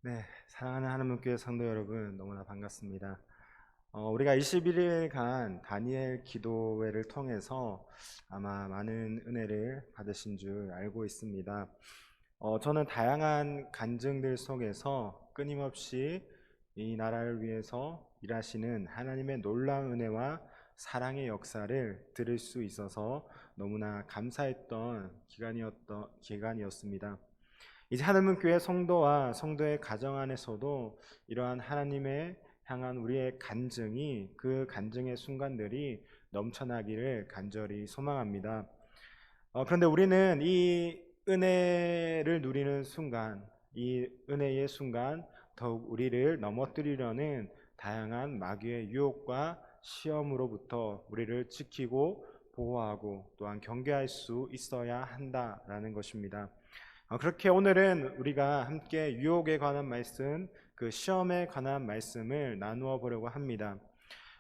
네, 사랑하는 하나님교회 성도 여러분, 너무나 반갑습니다. 우리가 21일간 다니엘 기도회를 통해서 아마 많은 은혜를 받으신 줄 알고 있습니다. 저는 다양한 간증들 속에서 끊임없이 이 나라를 위해서 일하시는 하나님의 놀라운 은혜와 사랑의 역사를 들을 수 있어서 너무나 감사했던 기간이었습니다. 이제 하늘문 교회 성도와 성도의 가정 안에서도 이러한 하나님의 향한 우리의 간증이 그 간증의 순간들이 넘쳐나기를 간절히 소망합니다. 그런데 우리는 이 은혜를 누리는 순간, 이 은혜의 순간 더욱 우리를 넘어뜨리려는 다양한 마귀의 유혹과 시험으로부터 우리를 지키고 보호하고 또한 경계할 수 있어야 한다라는 것입니다. 그렇게 오늘은 우리가 함께 유혹에 관한 말씀, 그 시험에 관한 말씀을 나누어 보려고 합니다.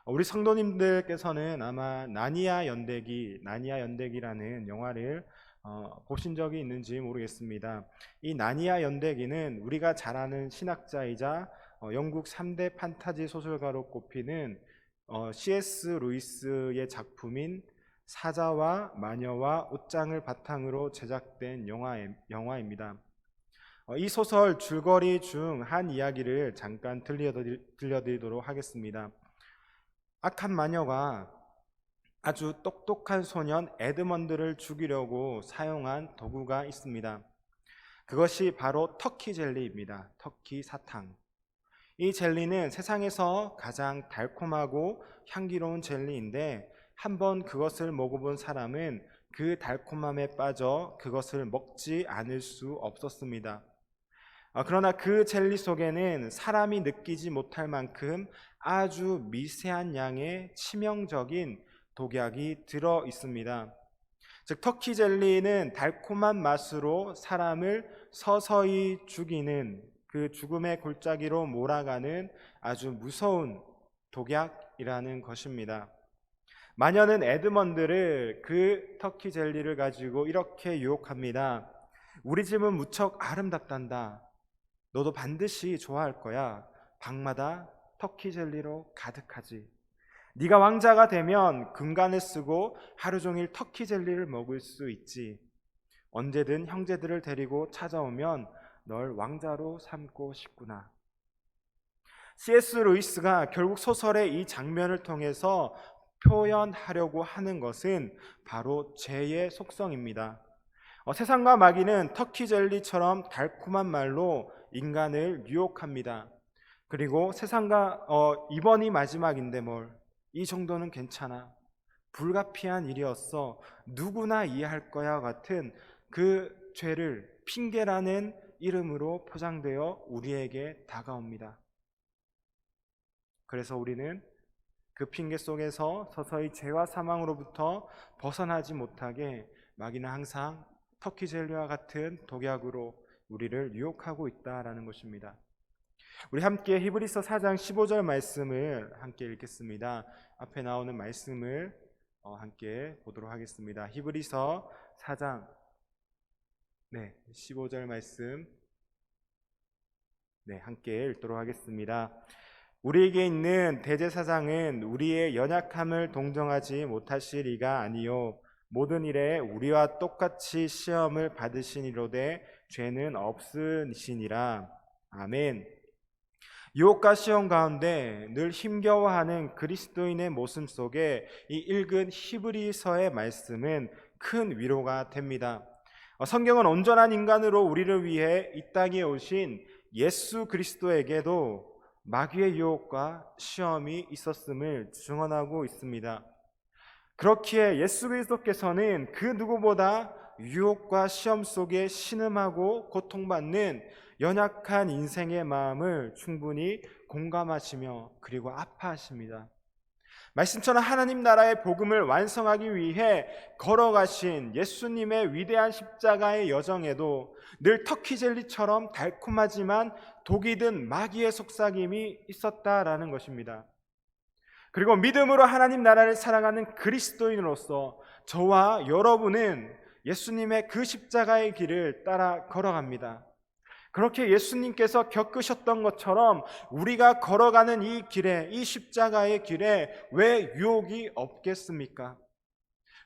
우리 성도님들께서는 아마 나니아 연대기라는 영화를 보신 적이 있는지 모르겠습니다. 이 나니아 연대기는 우리가 잘 아는 신학자이자 영국 3대 판타지 소설가로 꼽히는 C.S. 루이스의 작품인 사자와 마녀와 옷장을 바탕으로 제작된 영화입니다. 이 소설 줄거리 중 한 이야기를 잠깐 들려드리도록 하겠습니다. 악한 마녀가 아주 똑똑한 소년 에드먼드를 죽이려고 사용한 도구가 있습니다. 그것이 바로 터키 젤리입니다. 터키 사탕. 이 젤리는 세상에서 가장 달콤하고 향기로운 젤리인데 한번 그것을 먹어본 사람은 그 달콤함에 빠져 그것을 먹지 않을 수 없었습니다. 그러나 그 젤리 속에는 사람이 느끼지 못할 만큼 아주 미세한 양의 치명적인 독약이 들어 있습니다. 즉 터키 젤리는 달콤한 맛으로 사람을 서서히 죽이는 그 죽음의 골짜기로 몰아가는 아주 무서운 독약이라는 것입니다. 마녀는 에드먼드를 그 터키 젤리를 가지고 이렇게 유혹합니다. 우리 집은 무척 아름답단다. 너도 반드시 좋아할 거야. 방마다 터키 젤리로 가득하지. 네가 왕자가 되면 금관을 쓰고 하루 종일 터키 젤리를 먹을 수 있지. 언제든 형제들을 데리고 찾아오면 널 왕자로 삼고 싶구나. C.S. 루이스가 결국 소설의 이 장면을 통해서 표현하려고 하는 것은 바로 죄의 속성입니다. 세상과 마귀는 터키 젤리처럼 달콤한 말로 인간을 유혹합니다. 그리고 세상과 이번이 마지막인데 이 정도는 괜찮아. 불가피한 일이었어. 누구나 이해할 거야 같은 그 죄를 핑계라는 이름으로 포장되어 우리에게 다가옵니다. 그래서 우리는 그 핑계 속에서 서서히 죄와 사망으로부터 벗어나지 못하게 마귀는 항상 터키 젤리와 같은 독약으로 우리를 유혹하고 있다라는 것입니다. 우리 함께 히브리서 4장 15절 말씀을 함께 읽겠습니다. 앞에 나오는 말씀을 함께 보도록 하겠습니다. 히브리서 4장 15절 말씀 함께 읽도록 하겠습니다. 우리에게 있는 대제사장은 우리의 연약함을 동정하지 못하실 이가 아니요 모든 일에 우리와 똑같이 시험을 받으시니로되 죄는 없으시니라. 아멘. 유혹과 시험 가운데 늘 힘겨워하는 그리스도인의 모습 속에 이 읽은 히브리서의 말씀은 큰 위로가 됩니다. 성경은 온전한 인간으로 우리를 위해 이 땅에 오신 예수 그리스도에게도 마귀의 유혹과 시험이 있었음을 증언하고 있습니다. 그렇기에 예수 그리스도께서는 그 누구보다 유혹과 시험 속에 신음하고 고통받는 연약한 인생의 마음을 충분히 공감하시며 그리고 아파하십니다. 말씀처럼 하나님 나라의 복음을 완성하기 위해 걸어가신 예수님의 위대한 십자가의 여정에도 늘 터키 젤리처럼 달콤하지만 독이 든 마귀의 속삭임이 있었다라는 것입니다. 그리고 믿음으로 하나님 나라를 사랑하는 그리스도인으로서 저와 여러분은 예수님의 그 십자가의 길을 따라 걸어갑니다. 그렇게 예수님께서 겪으셨던 것처럼 우리가 걸어가는 이 길에, 이 십자가의 길에 왜 유혹이 없겠습니까?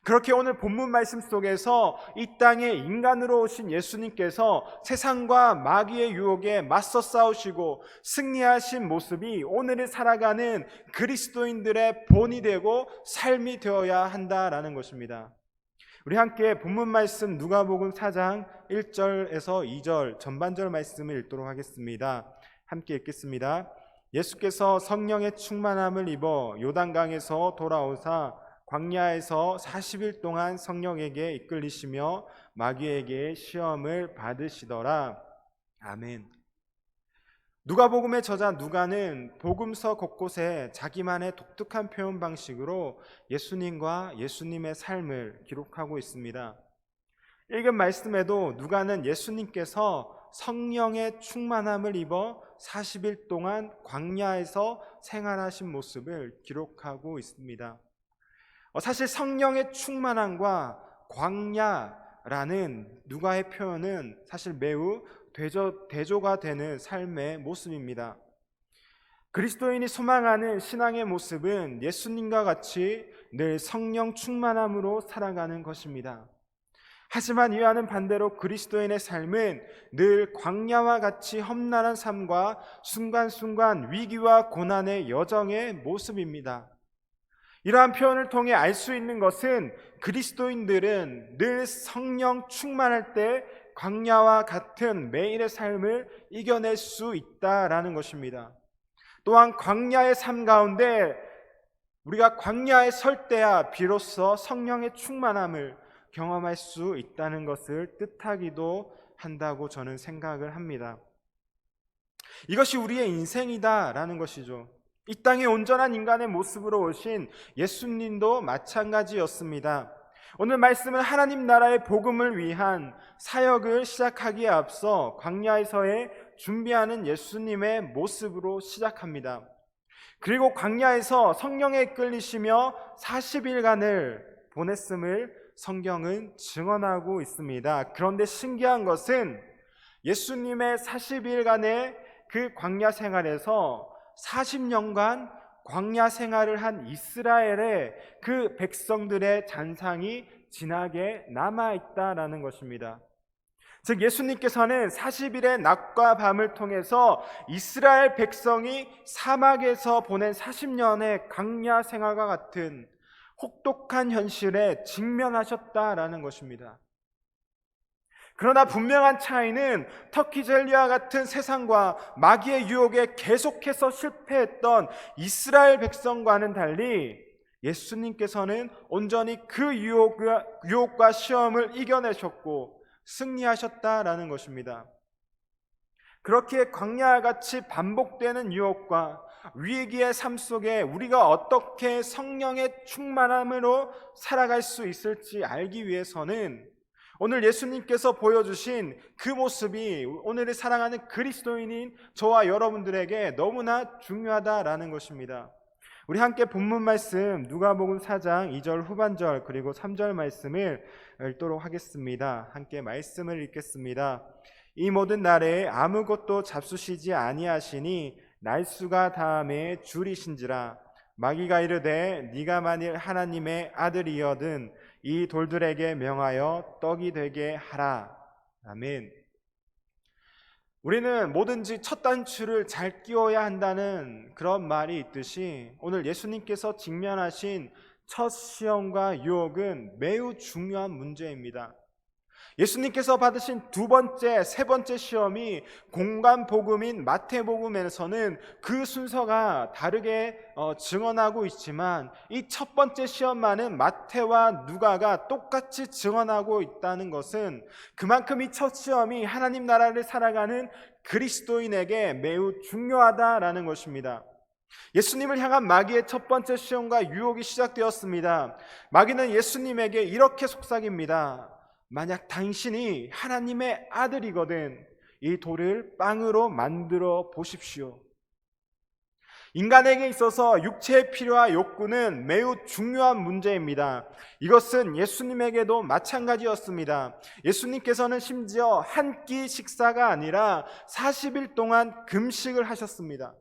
그렇게 오늘 본문 말씀 속에서 이 땅에 인간으로 오신 예수님께서 세상과 마귀의 유혹에 맞서 싸우시고 승리하신 모습이 오늘을 살아가는 그리스도인들의 본이 되고 삶이 되어야 한다라는 것입니다. 우리 함께 본문 말씀 누가복음 4장 1절에서 2절 전반절 말씀을 읽도록 하겠습니다. 함께 읽겠습니다. 예수께서 성령의 충만함을 입어 요단강에서 돌아오사 광야에서 40일 동안 성령에게 이끌리시며 마귀에게 시험을 받으시더라. 아멘. 누가복음의 저자 누가는 복음서 곳곳에 자기만의 독특한 표현 방식으로 예수님과 예수님의 삶을 기록하고 있습니다. 읽은 말씀에도 누가는 예수님께서 성령의 충만함을 입어 40일 동안 광야에서 생활하신 모습을 기록하고 있습니다. 사실 성령의 충만함과 광야라는 누가의 표현은 사실 매우 대조가 되는 삶의 모습입니다. 그리스도인이 소망하는 신앙의 모습은 예수님과 같이 늘 성령 충만함으로 살아가는 것입니다. 하지만 이와는 반대로 그리스도인의 삶은 늘 광야와 같이 험난한 삶과 순간순간 위기와 고난의 여정의 모습입니다. 이러한 표현을 통해 알 수 있는 것은 그리스도인들은 늘 성령 충만할 때 광야와 같은 매일의 삶을 이겨낼 수 있다라는 것입니다. 또한 광야의 삶 가운데 우리가 광야에 설 때야 비로소 성령의 충만함을 경험할 수 있다는 것을 뜻하기도 한다고 저는 생각을 합니다. 이것이 우리의 인생이다라는 것이죠. 이 땅에 온전한 인간의 모습으로 오신 예수님도 마찬가지였습니다. 오늘 말씀은 하나님 나라의 복음을 위한 사역을 시작하기에 앞서 광야에서의 준비하는 예수님의 모습으로 시작합니다. 그리고 광야에서 성령에 이끌리시며 40일간을 보냈음을 성경은 증언하고 있습니다. 그런데 신기한 것은 예수님의 40일간의 그 광야 생활에서 40년간 광야 생활을 한 이스라엘의 그 백성들의 잔상이 진하게 남아있다라는 것입니다. 즉 예수님께서는 40일의 낮과 밤을 통해서 이스라엘 백성이 사막에서 보낸 40년의 광야 생활과 같은 혹독한 현실에 직면하셨다라는 것입니다. 그러나 분명한 차이는 터키 젤리와 같은 세상과 마귀의 유혹에 계속해서 실패했던 이스라엘 백성과는 달리 예수님께서는 온전히 그 유혹과 시험을 이겨내셨고 승리하셨다라는 것입니다. 그렇게 광야와 같이 반복되는 유혹과 위기의 삶 속에 우리가 어떻게 성령의 충만함으로 살아갈 수 있을지 알기 위해서는 오늘 예수님께서 보여주신 그 모습이 오늘을 사랑하는 그리스도인인 저와 여러분들에게 너무나 중요하다라는 것입니다. 우리 함께 본문 말씀 누가복음 4장 2절 후반절 그리고 3절 말씀을 읽도록 하겠습니다. 함께 말씀을 읽겠습니다. 이 모든 날에 아무것도 잡수시지 아니하시니 날수가 다함에 줄이신지라. 마귀가 이르되 네가 만일 하나님의 아들이여든 이 돌들에게 명하여 떡이 되게 하라. 아멘. 우리는 뭐든지 첫 단추를 잘 끼워야 한다는 그런 말이 있듯이 오늘 예수님께서 직면하신 첫 시험과 유혹은 매우 중요한 문제입니다. 예수님께서 받으신 두 번째, 세 번째 시험이 공관복음인 마태복음에서는 그 순서가 다르게 증언하고 있지만 이 첫 번째 시험만은 마태와 누가가 똑같이 증언하고 있다는 것은 그만큼 이 첫 시험이 하나님 나라를 살아가는 그리스도인에게 매우 중요하다라는 것입니다. 예수님을 향한 마귀의 첫 번째 시험과 유혹이 시작되었습니다. 마귀는 예수님에게 이렇게 속삭입니다. 만약 당신이 하나님의 아들이거든 이 돌을 빵으로 만들어 보십시오. 인간에게 있어서 육체의 필요와 욕구는 매우 중요한 문제입니다. 이것은 예수님에게도 마찬가지였습니다. 예수님께서는 심지어 한 끼 식사가 아니라 40일 동안 금식을 하셨습니다.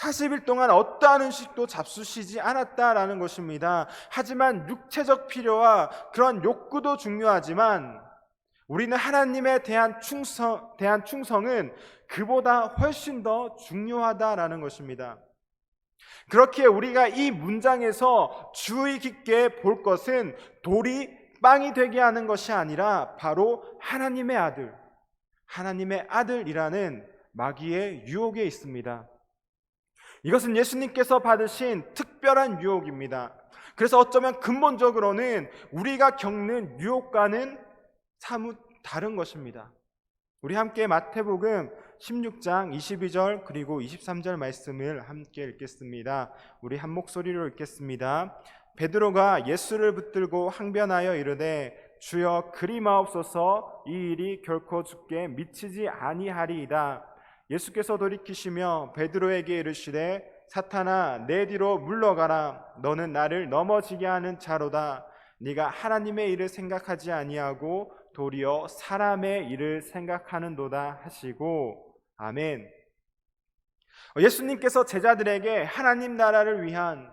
40일 동안 어떠한 음식도 잡수시지 않았다라는 것입니다. 하지만 육체적 필요와 그런 욕구도 중요하지만 우리는 하나님에 대한 충성은 그보다 훨씬 더 중요하다라는 것입니다. 그렇기에 우리가 이 문장에서 주의 깊게 볼 것은 돌이 빵이 되게 하는 것이 아니라 바로 하나님의 아들이라는 마귀의 유혹에 있습니다. 이것은 예수님께서 받으신 특별한 유혹입니다. 그래서 어쩌면 근본적으로는 우리가 겪는 유혹과는 사뭇 다른 것입니다. 우리 함께 마태복음 16장 22절 그리고 23절 말씀을 함께 읽겠습니다. 우리 한 목소리로 읽겠습니다. 베드로가 예수를 붙들고 항변하여 이르되 주여 그리 마옵소서, 이 일이 결코 주께 미치지 아니하리이다. 예수께서 돌이키시며 베드로에게 이르시되 사탄아 내 뒤로 물러가라. 너는 나를 넘어지게 하는 자로다. 네가 하나님의 일을 생각하지 아니하고 도리어 사람의 일을 생각하는도다 하시고. 아멘. 예수님께서 제자들에게 하나님 나라를 위한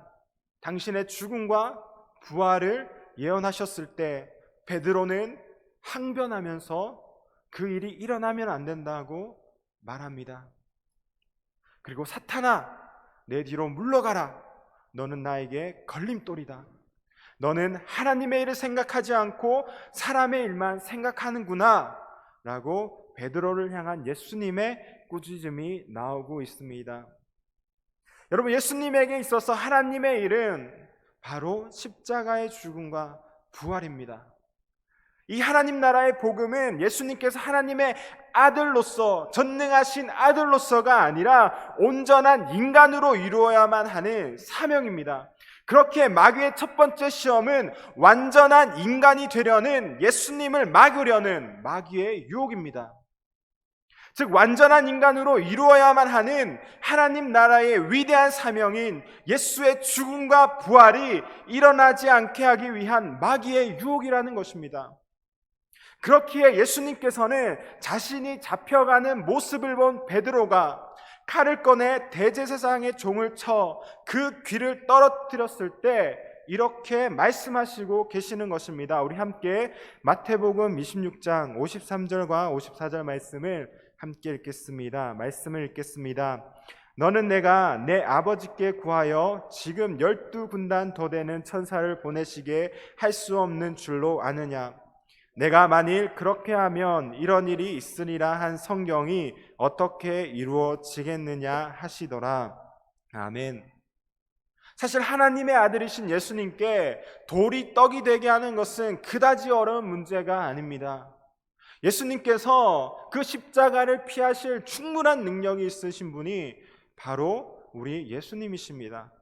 당신의 죽음과 부활을 예언하셨을 때 베드로는 항변하면서 그 일이 일어나면 안 된다고 말합니다. 그리고 사탄아 내 뒤로 물러가라. 너는 나에게 걸림돌이다. 너는 하나님의 일을 생각하지 않고 사람의 일만 생각하는구나 라고 베드로를 향한 예수님의 꾸짖음이 나오고 있습니다. 여러분, 예수님에게 있어서 하나님의 일은 바로 십자가의 죽음과 부활입니다. 이 하나님 나라의 복음은 예수님께서 하나님의 아들로서, 전능하신 아들로서가 아니라 온전한 인간으로 이루어야만 하는 사명입니다. 그렇게 마귀의 첫 번째 시험은 완전한 인간이 되려는, 예수님을 막으려는 마귀의 유혹입니다. 즉 완전한 인간으로 이루어야만 하는 하나님 나라의 위대한 사명인 예수의 죽음과 부활이 일어나지 않게 하기 위한 마귀의 유혹이라는 것입니다. 그렇기에 예수님께서는 자신이 잡혀가는 모습을 본 베드로가 칼을 꺼내 대제사장의 종을 쳐 그 귀를 떨어뜨렸을 때 이렇게 말씀하시고 계시는 것입니다. 우리 함께 마태복음 26장 53절과 54절 말씀을 함께 읽겠습니다. 말씀을 읽겠습니다. 너는 내가 내 아버지께 구하여 지금 12군단 더 되는 천사를 보내시게 할 수 없는 줄로 아느냐? 내가 만일 그렇게 하면 이런 일이 있으리라 한 성경이 어떻게 이루어지겠느냐 하시더라. 아멘. 사실 하나님의 아들이신 예수님께 돌이 떡이 되게 하는 것은 그다지 어려운 문제가 아닙니다. 예수님께서 그 십자가를 피하실 충분한 능력이 있으신 분이 바로 우리 예수님이십니다.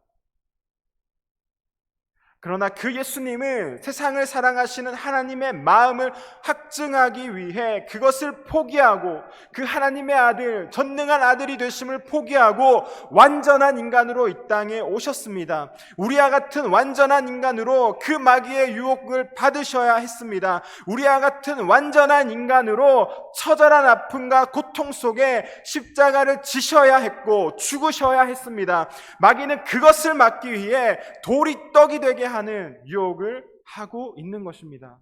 그러나 그 예수님은 세상을 사랑하시는 하나님의 마음을 확증하기 위해 그것을 포기하고 그 하나님의 아들, 전능한 아들이 되심을 포기하고 완전한 인간으로 이 땅에 오셨습니다. 우리와 같은 완전한 인간으로 그 마귀의 유혹을 받으셔야 했습니다. 우리와 같은 완전한 인간으로 처절한 아픔과 고통 속에 십자가를 지셔야 했고 죽으셔야 했습니다. 마귀는 그것을 막기 위해 돌이 떡이 되게 하는 유혹을 하고 있는 것입니다.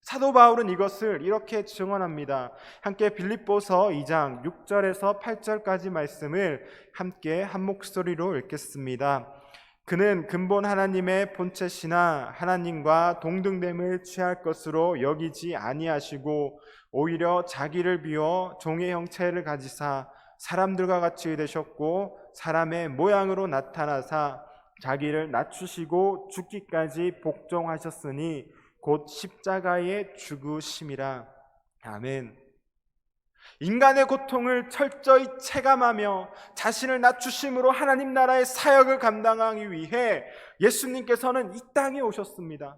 사도 바울은 이것을 이렇게 증언합니다. 함께 빌립보서 2장 6절에서 8절까지 말씀을 함께 한 목소리로 읽겠습니다. 그는 근본 하나님의 본체시나 하나님과 동등됨을 취할 것으로 여기지 아니하시고 오히려 자기를 비워 종의 형체를 가지사 사람들과 같이 되셨고 사람의 모양으로 나타나사 자기를 낮추시고 죽기까지 복종하셨으니 곧 십자가의 죽으심이라. 아멘. 인간의 고통을 철저히 체감하며 자신을 낮추심으로 하나님 나라의 사역을 감당하기 위해 예수님께서는 이 땅에 오셨습니다.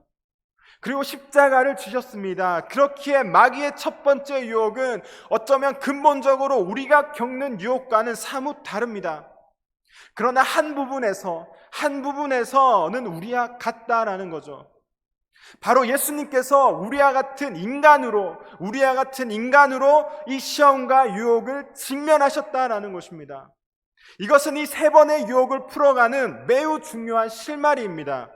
그리고 십자가를 지셨습니다. 그렇기에 마귀의 첫 번째 유혹은 어쩌면 근본적으로 우리가 겪는 유혹과는 사뭇 다릅니다. 그러나 한 부분에서는 우리와 같다라는 거죠. 바로 예수님께서 우리와 같은 인간으로 이 시험과 유혹을 직면하셨다라는 것입니다. 이것은 이 세 번의 유혹을 풀어가는 매우 중요한 실마리입니다.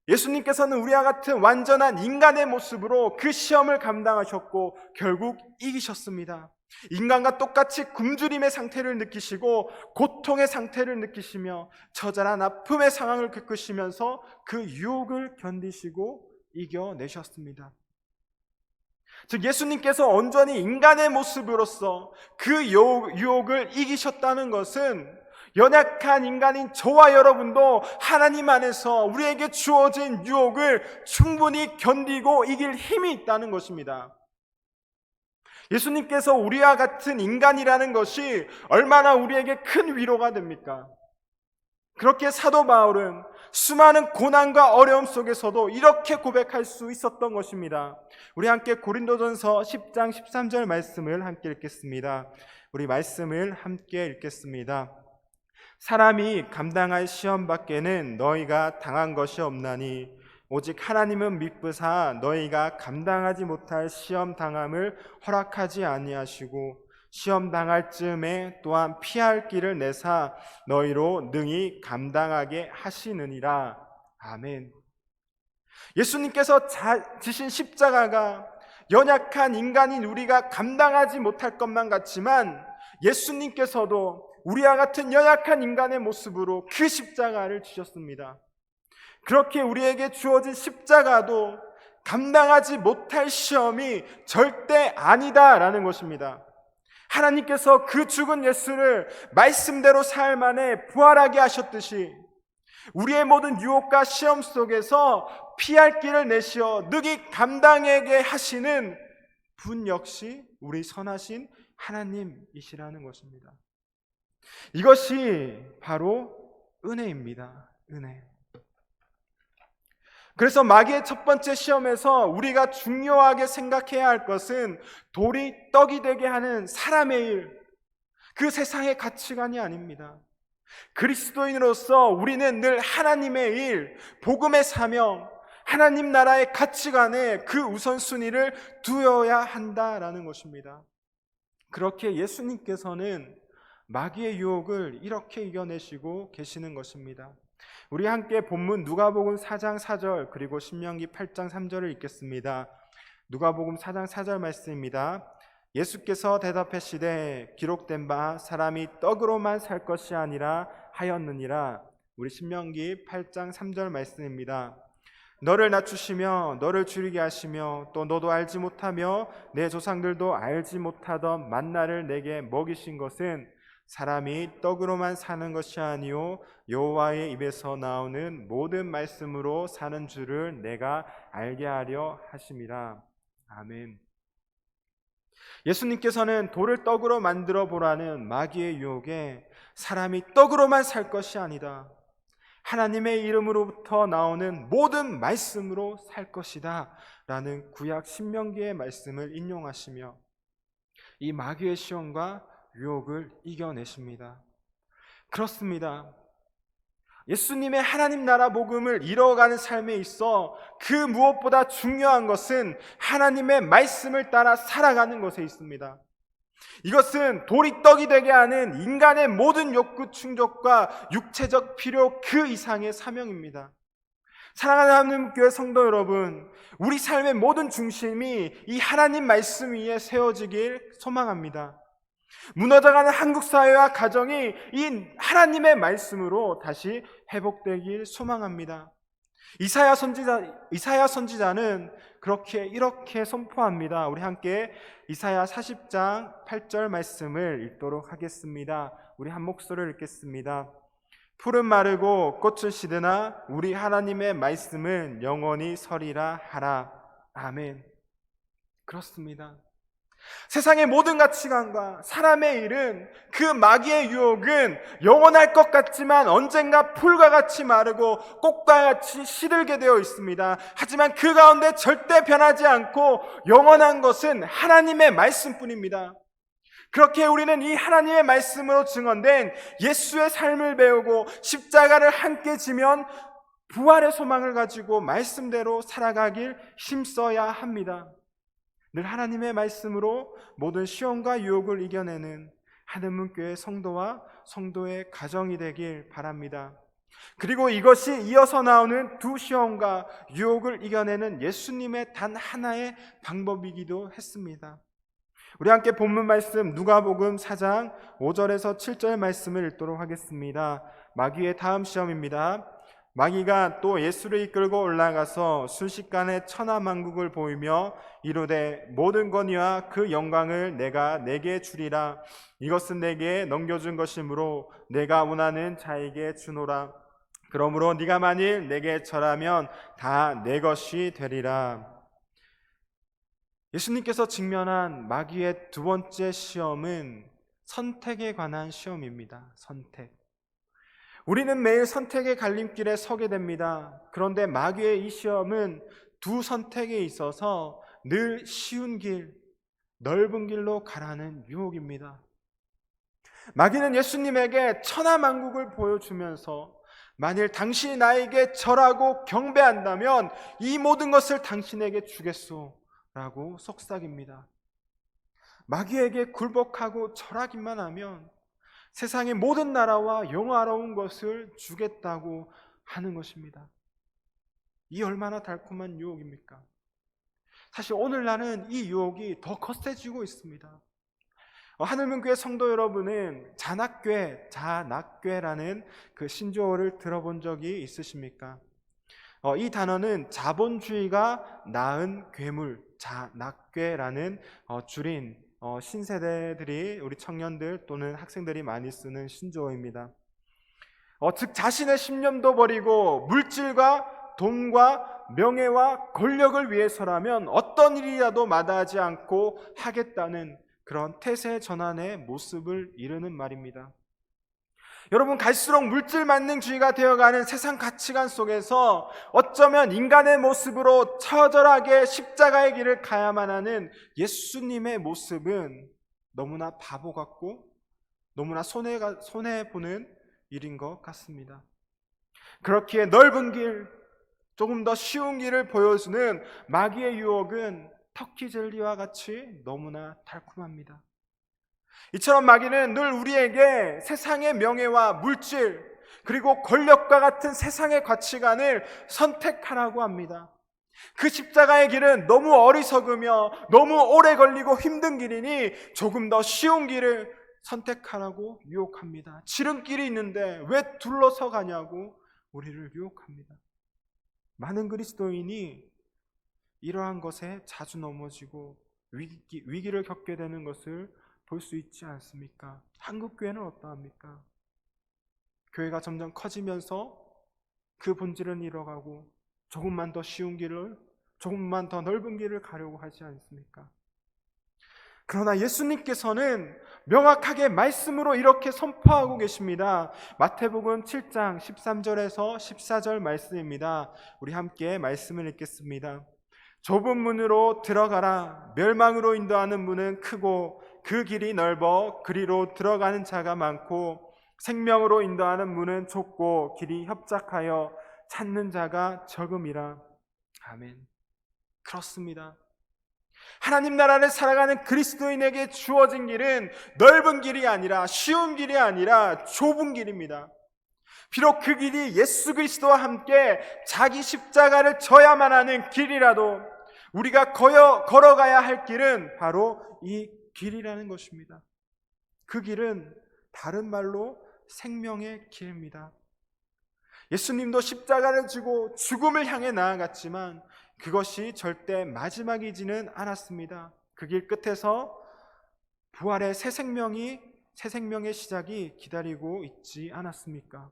예수님께서는 우리와 같은 완전한 인간의 모습으로 그 시험을 감당하셨고 결국 이기셨습니다. 인간과 똑같이 굶주림의 상태를 느끼시고 고통의 상태를 느끼시며 처절한 아픔의 상황을 겪으시면서 그 유혹을 견디시고 이겨내셨습니다. 즉 예수님께서 온전히 인간의 모습으로서 그 유혹을 이기셨다는 것은 연약한 인간인 저와 여러분도 하나님 안에서 우리에게 주어진 유혹을 충분히 견디고 이길 힘이 있다는 것입니다. 예수님께서 우리와 같은 인간이라는 것이 얼마나 우리에게 큰 위로가 됩니까? 그렇게 사도 바울은 수많은 고난과 어려움 속에서도 이렇게 고백할 수 있었던 것입니다. 우리 함께 고린도전서 10장 13절 말씀을 함께 읽겠습니다. 우리 말씀을 함께 읽겠습니다. 사람이 감당할 시험 밖에는 너희가 당한 것이 없나니 오직 하나님은 미쁘사 너희가 감당하지 못할 시험 당함을 허락하지 아니하시고 시험 당할 즈음에 또한 피할 길을 내사 너희로 능히 감당하게 하시느니라. 아멘. 예수님께서 지신 십자가가 연약한 인간인 우리가 감당하지 못할 것만 같지만 예수님께서도 우리와 같은 연약한 인간의 모습으로 그 십자가를 지셨습니다. 그렇게 우리에게 주어진 십자가도 감당하지 못할 시험이 절대 아니다라는 것입니다. 하나님께서 그 죽은 예수를 말씀대로 사흘 만에 부활하게 하셨듯이 우리의 모든 유혹과 시험 속에서 피할 길을 내시어 능히 감당하게 하시는 분 역시 우리 선하신 하나님이시라는 것입니다. 이것이 바로 은혜입니다. 은혜. 그래서 마귀의 첫 번째 시험에서 우리가 중요하게 생각해야 할 것은 돌이 떡이 되게 하는 사람의 일, 그 세상의 가치관이 아닙니다. 그리스도인으로서 우리는 늘 하나님의 일, 복음의 사명, 하나님 나라의 가치관에 그 우선순위를 두어야 한다라는 것입니다. 그렇게 예수님께서는 마귀의 유혹을 이렇게 이겨내시고 계시는 것입니다. 우리 함께 본문 누가복음 4장 4절 그리고 신명기 8장 3절을 읽겠습니다. 누가복음 4장 4절 말씀입니다. 예수께서 대답하시되 기록된 바 사람이 떡으로만 살 것이 아니라 하였느니라. 우리 신명기 8장 3절 말씀입니다. 너를 낮추시며 너를 줄이게 하시며 또 너도 알지 못하며 내 조상들도 알지 못하던 만나를 내게 먹이신 것은 사람이 떡으로만 사는 것이 아니요 여호와의 입에서 나오는 모든 말씀으로 사는 줄을 내가 알게 하려 하심이라. 아멘. 예수님께서는 돌을 떡으로 만들어 보라는 마귀의 유혹에 사람이 떡으로만 살 것이 아니다, 하나님의 이름으로부터 나오는 모든 말씀으로 살 것이다 라는 구약 신명기의 말씀을 인용하시며 이 마귀의 시험과 유혹을 이겨내십니다. 그렇습니다. 예수님의 하나님 나라 복음을 이뤄가는 삶에 있어 그 무엇보다 중요한 것은 하나님의 말씀을 따라 살아가는 것에 있습니다. 이것은 돌이 떡이 되게 하는 인간의 모든 욕구 충족과 육체적 필요 그 이상의 사명입니다. 사랑하는 하나님 교회 성도 여러분, 우리 삶의 모든 중심이 이 하나님 말씀 위에 세워지길 소망합니다. 무너져가는 한국 사회와 가정이 이 하나님의 말씀으로 다시 회복되길 소망합니다. 이사야 선지자는 이렇게 선포합니다. 우리 함께 이사야 40장 8절 말씀을 읽도록 하겠습니다. 우리 한 목소리를 읽겠습니다. 풀은 마르고 꽃은 시드나 우리 하나님의 말씀은 영원히 서리라 하라. 아멘. 그렇습니다. 세상의 모든 가치관과 사람의 일은, 그 마귀의 유혹은 영원할 것 같지만 언젠가 풀과 같이 마르고 꽃과 같이 시들게 되어 있습니다. 하지만 그 가운데 절대 변하지 않고 영원한 것은 하나님의 말씀뿐입니다. 그렇게 우리는 이 하나님의 말씀으로 증언된 예수의 삶을 배우고 십자가를 함께 지면 부활의 소망을 가지고 말씀대로 살아가길 힘써야 합니다. 늘 하나님의 말씀으로 모든 시험과 유혹을 이겨내는 하늘문교회 성도와 성도의 가정이 되길 바랍니다. 그리고 이것이 이어서 나오는 두 시험과 유혹을 이겨내는 예수님의 단 하나의 방법이기도 했습니다. 우리 함께 본문 말씀 누가복음 4장 5절에서 7절 말씀을 읽도록 하겠습니다. 마귀의 다음 시험입니다. 마귀가 또 예수를 이끌고 올라가서 순식간에 천하만국을 보이며 이르되 모든 권위와 그 영광을 내가 내게 주리라. 이것은 내게 넘겨준 것이므로 내가 원하는 자에게 주노라. 그러므로 네가 만일 내게 절하면 다 내 것이 되리라. 예수님께서 직면한 마귀의 두 번째 시험은 선택에 관한 시험입니다. 선택. 우리는 매일 선택의 갈림길에 서게 됩니다. 그런데 마귀의 이 시험은 두 선택에 있어서 늘 쉬운 길, 넓은 길로 가라는 유혹입니다. 마귀는 예수님에게 천하만국을 보여주면서 만일 당신이 나에게 절하고 경배한다면 이 모든 것을 당신에게 주겠소 라고 속삭입니다. 마귀에게 굴복하고 절하기만 하면 세상의 모든 나라와 영화로운 것을 주겠다고 하는 것입니다. 이 얼마나 달콤한 유혹입니까? 사실 오늘날은 이 유혹이 더 거세지고 있습니다. 하늘문교회 성도 여러분은 자낙괴라는 그 신조어를 들어본 적이 있으십니까? 이 단어는 자본주의가 낳은 괴물, 자낙괴라는 줄인 신세대들이, 우리 청년들 또는 학생들이 많이 쓰는 신조어입니다. 즉 자신의 신념도 버리고 물질과 돈과 명예와 권력을 위해서라면 어떤 일이라도 마다하지 않고 하겠다는 그런 태세 전환의 모습을 이루는 말입니다. 여러분, 갈수록 물질만능주의가 되어가는 세상 가치관 속에서 어쩌면 인간의 모습으로 처절하게 십자가의 길을 가야만 하는 예수님의 모습은 너무나 바보 같고 너무나 손해보는 일인 것 같습니다. 그렇기에 넓은 길, 조금 더 쉬운 길을 보여주는 마귀의 유혹은 터키 젤리와 같이 너무나 달콤합니다. 이처럼 마귀는 늘 우리에게 세상의 명예와 물질 그리고 권력과 같은 세상의 가치관을 선택하라고 합니다. 그 십자가의 길은 너무 어리석으며 너무 오래 걸리고 힘든 길이니 조금 더 쉬운 길을 선택하라고 유혹합니다. 지름길이 있는데 왜 둘러서 가냐고 우리를 유혹합니다. 많은 그리스도인이 이러한 것에 자주 넘어지고 위기를 겪게 되는 것을 볼 수 있지 않습니까? 한국 교회는 어떠합니까? 교회가 점점 커지면서 그 본질은 잃어가고 조금만 더 쉬운 길을, 조금만 더 넓은 길을 가려고 하지 않습니까? 그러나 예수님께서는 명확하게 말씀으로 이렇게 선포하고 계십니다. 마태복음 7장 13절에서 14절 말씀입니다. 우리 함께 말씀을 읽겠습니다. 좁은 문으로 들어가라. 멸망으로 인도하는 문은 크고 그 길이 넓어 그리로 들어가는 자가 많고 생명으로 인도하는 문은 좁고 길이 협착하여 찾는 자가 적음이라. 아멘. 그렇습니다. 하나님 나라를 살아가는 그리스도인에게 주어진 길은 넓은 길이 아니라, 쉬운 길이 아니라 좁은 길입니다. 비록 그 길이 예수 그리스도와 함께 자기 십자가를 져야만 하는 길이라도 우리가 걸어가야 할 길은 바로 이 길이라는 것입니다. 그 길은 다른 말로 생명의 길입니다. 예수님도 십자가를 지고 죽음을 향해 나아갔지만 그것이 절대 마지막이지는 않았습니다. 그 길 끝에서 부활의 새 생명의 시작이 기다리고 있지 않았습니까?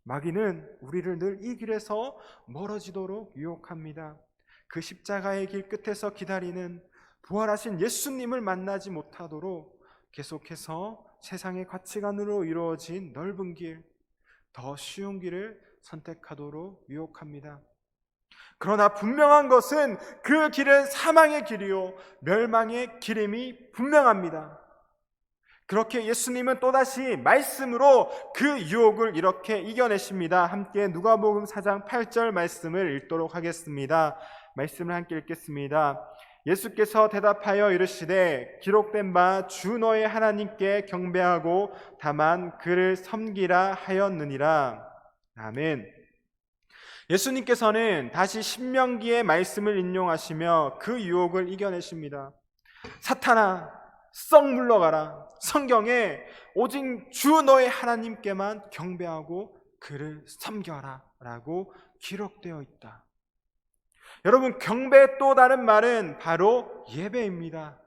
마귀는 우리를 늘 이 길에서 멀어지도록 유혹합니다. 그 십자가의 길 끝에서 기다리는 부활하신 예수님을 만나지 못하도록 계속해서 세상의 가치관으로 이루어진 넓은 길, 더 쉬운 길을 선택하도록 유혹합니다. 그러나 분명한 것은 그 길은 사망의 길이요 멸망의 길임이 분명합니다. 그렇게 예수님은 또다시 말씀으로 그 유혹을 이렇게 이겨내십니다. 함께 누가복음 4장 8절 말씀을 읽도록 하겠습니다. 말씀을 함께 읽겠습니다. 예수께서 대답하여 이르시되 기록된 바 주 너의 하나님께 경배하고 다만 그를 섬기라 하였느니라. 아멘. 예수님께서는 다시 신명기의 말씀을 인용하시며 그 유혹을 이겨내십니다. 사탄아, 썩 물러가라. 성경에 오직 주 너의 하나님께만 경배하고 그를 섬겨라 라고 기록되어 있다. 여러분, 경배의 또 다른 말은 바로 예배입니다.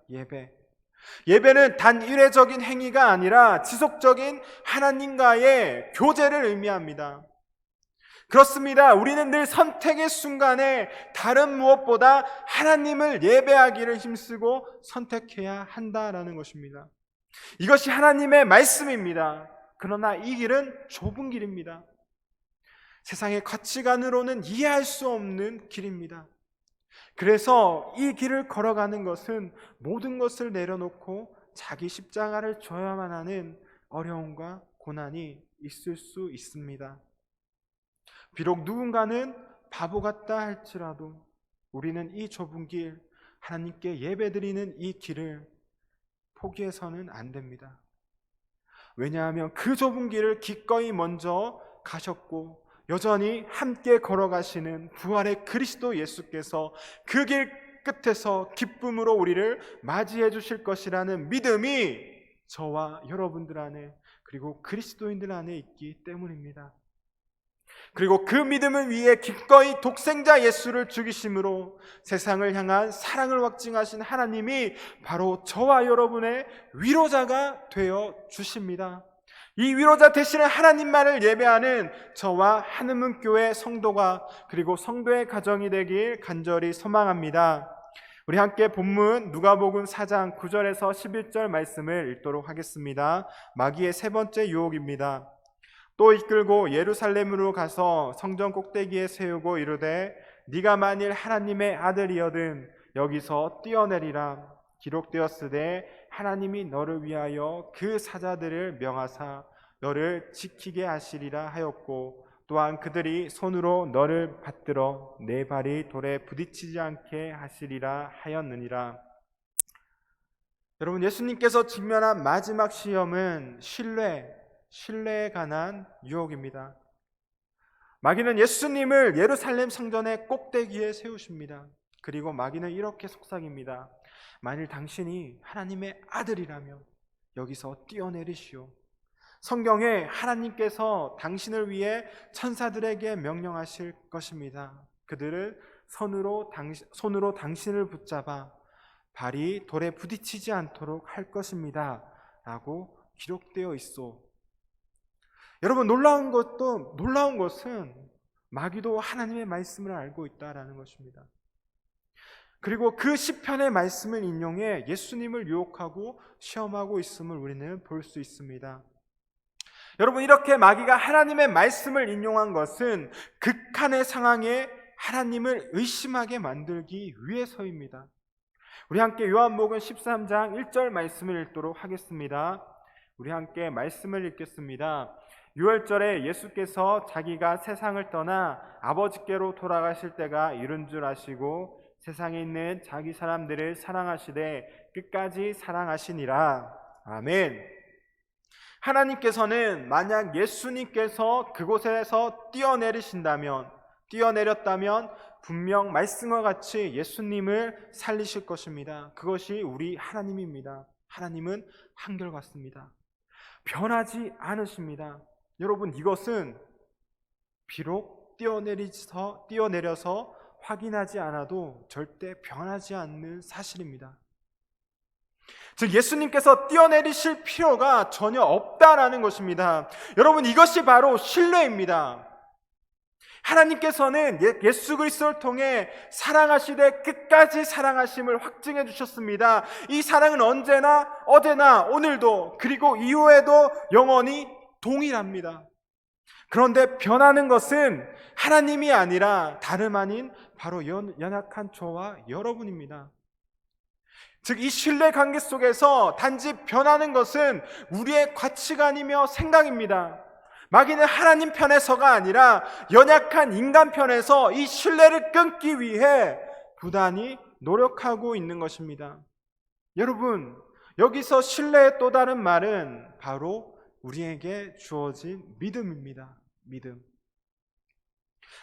예배는 단 일회적인 행위가 아니라 지속적인 하나님과의 교제를 의미합니다. 그렇습니다. 우리는 늘 선택의 순간에 다른 무엇보다 하나님을 예배하기를 힘쓰고 선택해야 한다라는 것입니다. 이것이 하나님의 말씀입니다. 그러나 이 길은 좁은 길입니다. 세상의 가치관으로는 이해할 수 없는 길입니다. 그래서 이 길을 걸어가는 것은 모든 것을 내려놓고 자기 십자가를 져야만 하는 어려움과 고난이 있을 수 있습니다. 비록 누군가는 바보 같다 할지라도 우리는 이 좁은 길, 하나님께 예배드리는 이 길을 포기해서는 안 됩니다. 왜냐하면 그 좁은 길을 기꺼이 먼저 가셨고 여전히 함께 걸어가시는 부활의 그리스도 예수께서 그 길 끝에서 기쁨으로 우리를 맞이해 주실 것이라는 믿음이 저와 여러분들 안에, 그리고 그리스도인들 안에 있기 때문입니다. 그리고 그 믿음을 위해 기꺼이 독생자 예수를 죽이심으로 세상을 향한 사랑을 확증하신 하나님이 바로 저와 여러분의 위로자가 되어 주십니다. 이 위로자 되시는 하나님만을 예배하는 저와 한음문교회 성도가, 그리고 성도의 가정이 되길 간절히 소망합니다. 우리 함께 본문 누가복음 4장 9절에서 11절 말씀을 읽도록 하겠습니다. 마귀의 세 번째 유혹입니다. 또 이끌고 예루살렘으로 가서 성전 꼭대기에 세우고 이르되 네가 만일 하나님의 아들이여든 여기서 뛰어내리라. 기록되었으되 하나님이 너를 위하여 그 사자들을 명하사 너를 지키게 하시리라 하였고 또한 그들이 손으로 너를 받들어 내 발이 돌에 부딪히지 않게 하시리라 하였느니라. 여러분, 예수님께서 직면한 마지막 시험은 신뢰에 관한 유혹입니다. 마귀는 예수님을 예루살렘 성전의 꼭대기에 세우십니다. 그리고 마귀는 이렇게 속삭입니다. 만일 당신이 하나님의 아들이라면 여기서 뛰어내리시오. 성경에 하나님께서 당신을 위해 천사들에게 명령하실 것입니다. 그들을 손으로 당신을 붙잡아 발이 돌에 부딪히지 않도록 할 것입니다 라고 기록되어 있어. 여러분, 놀라운 것은 마귀도 하나님의 말씀을 알고 있다라는 것입니다. 그리고 그 시편의 말씀을 인용해 예수님을 유혹하고 시험하고 있음을 우리는 볼 수 있습니다. 여러분, 이렇게 마귀가 하나님의 말씀을 인용한 것은 극한의 상황에 하나님을 의심하게 만들기 위해서입니다. 우리 함께 요한복음 13장 1절 말씀을 읽도록 하겠습니다. 우리 함께 말씀을 읽겠습니다. 유월절에 예수께서 자기가 세상을 떠나 아버지께로 돌아가실 때가 이른 줄 아시고 세상에 있는 자기 사람들을 사랑하시되 끝까지 사랑하시니라. 아멘. 하나님께서는 만약 예수님께서 그곳에서 뛰어내렸다면 분명 말씀과 같이 예수님을 살리실 것입니다. 그것이 우리 하나님입니다. 하나님은 한결같습니다. 변하지 않으십니다. 여러분, 이것은 비록 뛰어내려서 확인하지 않아도 절대 변하지 않는 사실입니다. 즉, 예수님께서 뛰어내리실 필요가 전혀 없다라는 것입니다. 여러분, 이것이 바로 신뢰입니다. 하나님께서는 예수 그리스도를 통해 사랑하시되 끝까지 사랑하심을 확증해 주셨습니다. 이 사랑은 언제나 어제나 오늘도 그리고 이후에도 영원히 동일합니다. 그런데 변하는 것은 하나님이 아니라 다름 아닌 바로 연약한 저와 여러분입니다. 즉 이 신뢰 관계 속에서 단지 변하는 것은 우리의 가치관이며 생각입니다. 마귀는 하나님 편에서가 아니라 연약한 인간 편에서 이 신뢰를 끊기 위해 부단히 노력하고 있는 것입니다. 여러분, 여기서 신뢰의 또 다른 말은 바로 우리에게 주어진 믿음입니다. 믿음.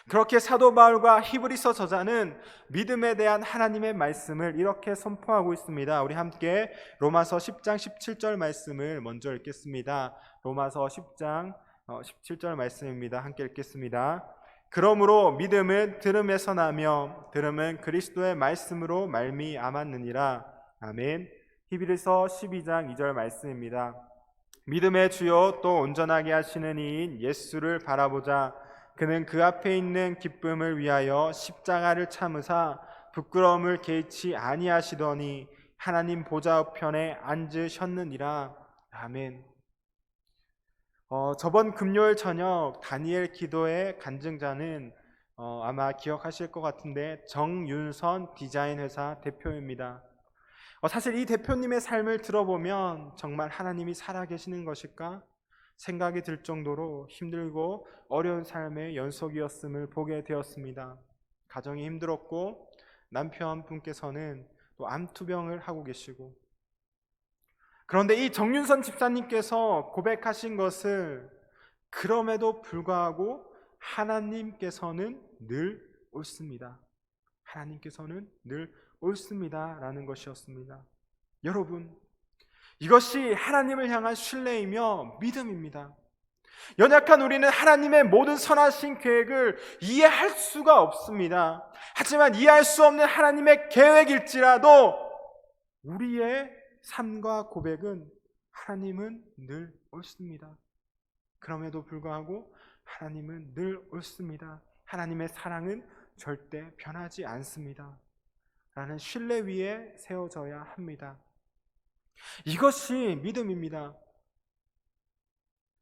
그렇게 사도 바울과 히브리서 저자는 믿음에 대한 하나님의 말씀을 이렇게 선포하고 있습니다. 우리 함께 로마서 10장 17절 말씀을 먼저 읽겠습니다. 로마서 10장 17절 말씀입니다. 함께 읽겠습니다. 그러므로 믿음은 들음에서 나며 들음은 그리스도의 말씀으로 말미암았느니라. 아멘. 히브리서 12장 2절 말씀입니다. 믿음의 주요 또 온전하게 하시는 이인 예수를 바라보자. 그는 그 앞에 있는 기쁨을 위하여 십자가를 참으사 부끄러움을 개의치 아니하시더니 하나님 보좌 우편에 앉으셨느니라. 아멘. 저번 금요일 저녁 다니엘 기도의 간증자는 아마 기억하실 것 같은데 정윤선 디자인 회사 대표입니다. 사실 이 대표님의 삶을 들어보면 정말 하나님이 살아계시는 것일까 생각이 들 정도로 힘들고 어려운 삶의 연속이었음을 보게 되었습니다. 가정이 힘들었고 남편분께서는 또 암투병을 하고 계시고, 그런데 이 정윤선 집사님께서 고백하신 것을 그럼에도 불구하고 하나님께서는 늘 옳습니다. 하나님께서는 늘 옳습니다라는 것이었습니다. 여러분, 이것이 하나님을 향한 신뢰이며 믿음입니다. 연약한 우리는 하나님의 모든 선하신 계획을 이해할 수가 없습니다. 하지만 이해할 수 없는 하나님의 계획일지라도 우리의 삶과 고백은 하나님은 늘 옳습니다. 그럼에도 불구하고 하나님은 늘 옳습니다. 하나님의 사랑은 절대 변하지 않습니다. 라는 신뢰 위에 세워져야 합니다. 이것이 믿음입니다.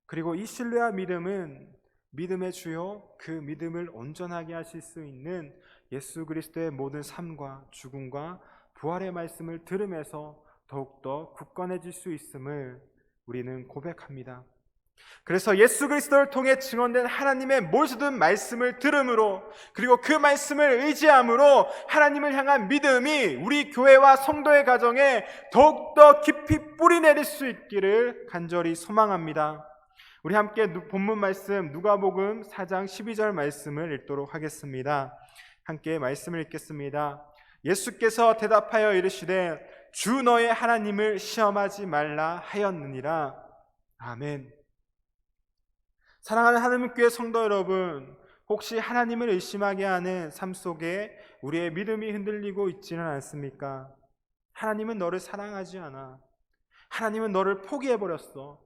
그리고 이 신뢰와 믿음은 믿음의 주요 그 믿음을 온전하게 하실 수 있는 예수 그리스도의 모든 삶과 죽음과 부활의 말씀을 들으면서 더욱더 굳건해질 수 있음을 우리는 고백합니다. 그래서 예수 그리스도를 통해 증언된 하나님의 모든 말씀을 들음으로, 그리고 그 말씀을 의지함으로 하나님을 향한 믿음이 우리 교회와 성도의 가정에 더욱더 깊이 뿌리내릴 수 있기를 간절히 소망합니다. 우리 함께 본문 말씀 누가복음 4장 12절 말씀을 읽도록 하겠습니다. 함께 말씀을 읽겠습니다. 예수께서 대답하여 이르시되 주 너의 하나님을 시험하지 말라 하였느니라. 아멘. 사랑하는 하나님교회 성도 여러분, 혹시 하나님을 의심하게 하는 삶 속에 우리의 믿음이 흔들리고 있지는 않습니까? 하나님은 너를 사랑하지 않아. 하나님은 너를 포기해버렸어.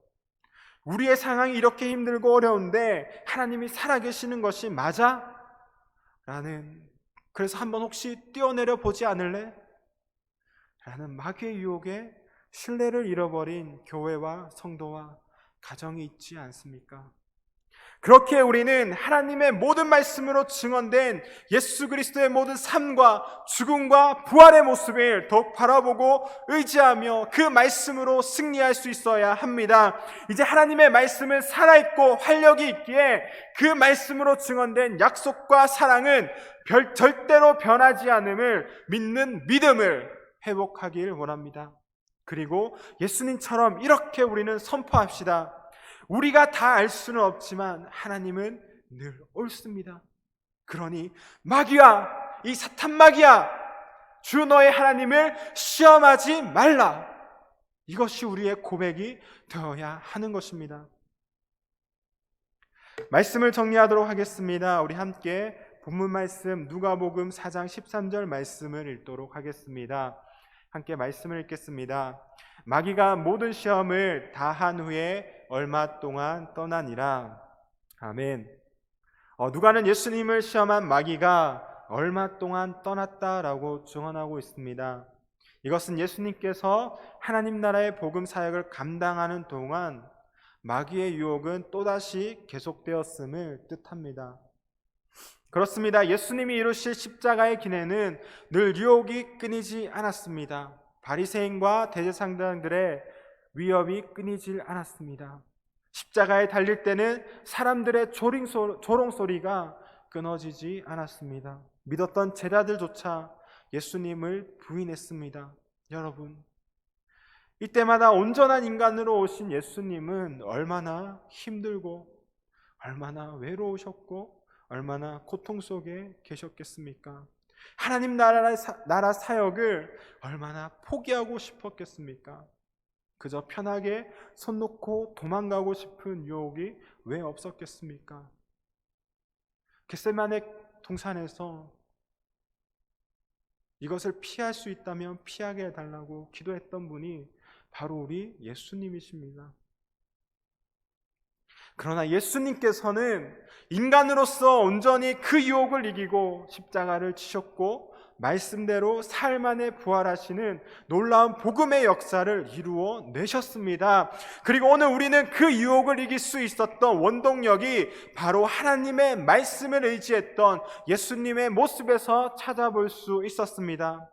우리의 상황이 이렇게 힘들고 어려운데 하나님이 살아계시는 것이 맞아? 그래서 한번 혹시 뛰어내려 보지 않을래? 라는 마귀의 유혹에 신뢰를 잃어버린 교회와 성도와 가정이 있지 않습니까? 그렇게 우리는 하나님의 모든 말씀으로 증언된 예수 그리스도의 모든 삶과 죽음과 부활의 모습을 더욱 바라보고 의지하며 그 말씀으로 승리할 수 있어야 합니다. 이제 하나님의 말씀은 살아있고 활력이 있기에 그 말씀으로 증언된 약속과 사랑은 절대로 변하지 않음을 믿는 믿음을 회복하길 원합니다. 그리고 예수님처럼 이렇게 우리는 선포합시다. 우리가 다 알 수는 없지만 하나님은 늘 옳습니다. 그러니 마귀야, 이 사탄 마귀야, 주 너의 하나님을 시험하지 말라. 이것이 우리의 고백이 되어야 하는 것입니다. 말씀을 정리하도록 하겠습니다. 우리 함께 본문 말씀 누가복음 4장 13절 말씀을 읽도록 하겠습니다. 함께 말씀을 읽겠습니다. 마귀가 모든 시험을 다 한 후에 얼마 동안 떠나니라. 아멘. 누가는 예수님을 시험한 마귀가 얼마 동안 떠났다라고 증언하고 있습니다. 이것은 예수님께서 하나님 나라의 복음 사역을 감당하는 동안 마귀의 유혹은 또다시 계속되었음을 뜻합니다. 그렇습니다. 예수님이 이루실 십자가의 길에는 늘 유혹이 끊이지 않았습니다. 바리새인과 대제사장들의 위협이 끊이질 않았습니다. 십자가에 달릴 때는 사람들의 조롱소리가 끊어지지 않았습니다. 믿었던 제자들조차 예수님을 부인했습니다. 여러분, 이때마다 온전한 인간으로 오신 예수님은 얼마나 힘들고 얼마나 외로우셨고 얼마나 고통 속에 계셨겠습니까? 하나님 나라 사역을 얼마나 포기하고 싶었겠습니까? 그저 편하게 손 놓고 도망가고 싶은 유혹이 왜 없었겠습니까? 겟세마네 동산에서 이것을 피할 수 있다면 피하게 해달라고 기도했던 분이 바로 우리 예수님이십니다. 그러나 예수님께서는 인간으로서 온전히 그 유혹을 이기고 십자가를 지셨고 말씀대로 삶 안에 부활하시는 놀라운 복음의 역사를 이루어 내셨습니다. 그리고 오늘 우리는 그 유혹을 이길 수 있었던 원동력이 바로 하나님의 말씀을 의지했던 예수님의 모습에서 찾아볼 수 있었습니다.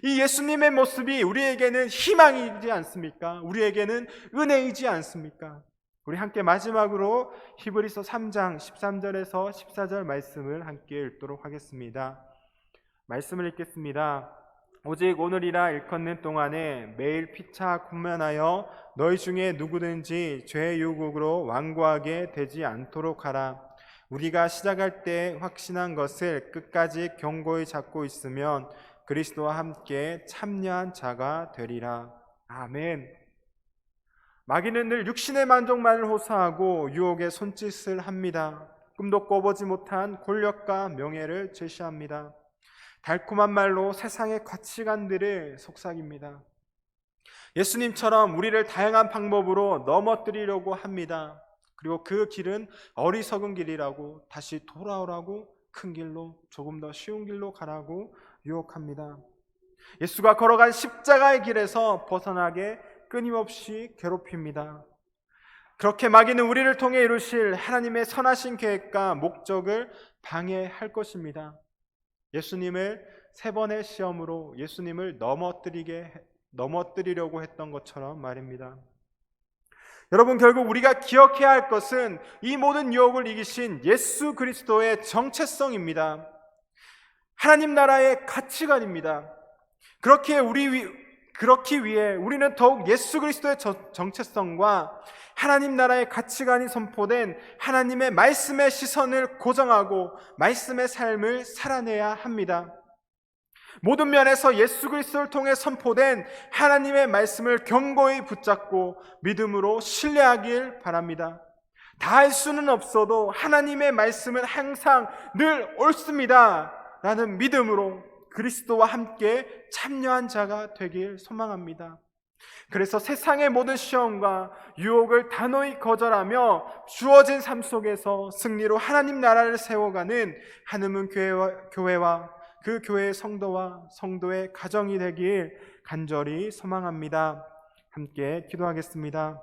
이 예수님의 모습이 우리에게는 희망이지 않습니까? 우리에게는 은혜이지 않습니까? 우리 함께 마지막으로 히브리서 3장 13절에서 14절 말씀을 함께 읽도록 하겠습니다. 말씀을 읽겠습니다. 오직 오늘이라 일컫는 동안에 매일 피차 군면하여 너희 중에 누구든지 죄의 유혹으로 완고하게 되지 않도록 하라. 우리가 시작할 때 확신한 것을 끝까지 견고히 잡고 있으면 그리스도와 함께 참여한 자가 되리라. 아멘. 마귀는 늘 육신의 만족만을 호소하고 유혹의 손짓을 합니다. 꿈도 꿔보지 못한 권력과 명예를 제시합니다. 달콤한 말로 세상의 가치관들을 속삭입니다. 예수님처럼 우리를 다양한 방법으로 넘어뜨리려고 합니다. 그리고 그 길은 어리석은 길이라고, 다시 돌아오라고, 큰 길로, 조금 더 쉬운 길로 가라고 유혹합니다. 예수가 걸어간 십자가의 길에서 벗어나게 끊임없이 괴롭힙니다. 그렇게 마귀는 우리를 통해 이루실 하나님의 선하신 계획과 목적을 방해할 것입니다. 예수님을 3번의 시험으로 예수님을 넘어뜨리려고 했던 것처럼 말입니다. 여러분, 결국 우리가 기억해야 할 것은 이 모든 유혹을 이기신 예수 그리스도의 정체성입니다. 하나님 나라의 가치관입니다. 그렇기 위해 우리는 더욱 예수 그리스도의 정체성과 하나님 나라의 가치관이 선포된 하나님의 말씀의 시선을 고정하고 말씀의 삶을 살아내야 합니다. 모든 면에서 예수 그리스도를 통해 선포된 하나님의 말씀을 견고히 붙잡고 믿음으로 신뢰하길 바랍니다. 다 할 수는 없어도 하나님의 말씀은 항상 늘 옳습니다 라는 믿음으로 그리스도와 함께 참여한 자가 되길 소망합니다. 그래서 세상의 모든 시험과 유혹을 단호히 거절하며 주어진 삶 속에서 승리로 하나님 나라를 세워가는 한음은 교회와 그 교회의 성도와 성도의 가정이 되길 간절히 소망합니다. 함께 기도하겠습니다.